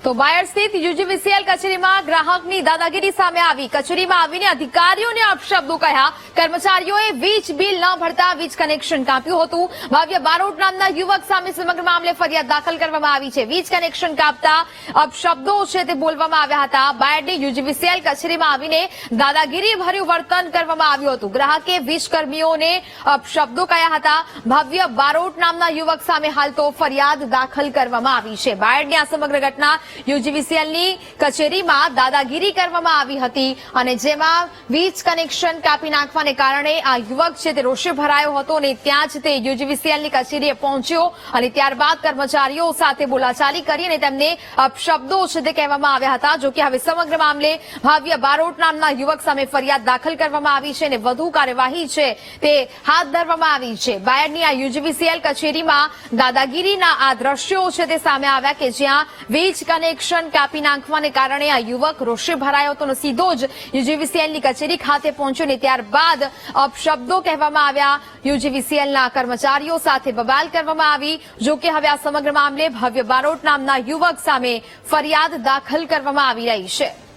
તો બાયડ સ્થિત યુજીવીસીએલ કચેરીમાં ગ્રાહકની દાદાગીરી સામે આવી. કચેરીમાં આવીને અધિકારીઓને અપશબ્દો કહ્યા. કર્મચારીઓએ વીજ બિલ ન ભરતા વીજ કનેક્શન કાપ્યું હતું. ભાવ્ય બારોટ નામના યુવક સામે સમગ્ર મામલે ફરિયાદ દાખલ કરવામાં આવી છે. વીજ કનેક્શન કાપતા અપશબ્દો છે તે બોલવામાં આવ્યા હતા. બાયડની યુજીવીસીએલ કચેરીમાં આવીને દાદાગીરી ભર્યું વર્તન કરવામાં આવ્યું હતું. ગ્રાહકે વીજ કર્મીઓને અપશબ્દો કહ્યા હતા. ભાવ્ય બારોટ નામના યુવક સામે હાલ તો ફરિયાદ દાખલ કરવામાં આવી છે. બાયડની આ સમગ્ર ઘટના યુજીવીસીએલની કચેરીમાં દાદાગીરી કરવામાં આવી હતી અને જેમાં વીજ કનેક્શન કાપી નાખવાને કારણે આ યુવક છે તે રોષે ભરાયો હતો અને ત્યાં જ તે યુજીવીસીએલની કચેરીએ પહોંચ્યો અને ત્યારબાદ કર્મચારીઓ સાથે બોલાચાલી કરી અને તેમને અપશબ્દો છે તે કહેવામાં આવ્યા હતા. જોકે હવે સમગ્ર મામલે ભાવ્ય બારોટ નામના યુવક સામે ફરિયાદ દાખલ કરવામાં આવી છે અને વધુ કાર્યવાહી છે તે હાથ ધરવામાં આવી છે. બાયડની આ યુજીવીસીએલ કચેરીમાં દાદાગીરીના આ દ્રશ્યો છે તે સામે આવ્યા કે જ્યાં વીજ કનેક્શન કાપી નાખવાને કારણે આ યુવક રોષે ભરાયો હતો અને સીધો જ યુજીવીસીએલની કચેરી ખાતે પહોંચ્યો ને ત્યારબાદ અપશબ્દો કહેવામાં આવ્યા. યુજીવીસીએલના કર્મચારીઓ સાથે બબાલ કરવામાં આવી. જોકે હવે આ સમગ્ર મામલે ભાવ્ય બારોટ નામના યુવક સામે ફરિયાદ દાખલ કરવામાં આવી રહી છે.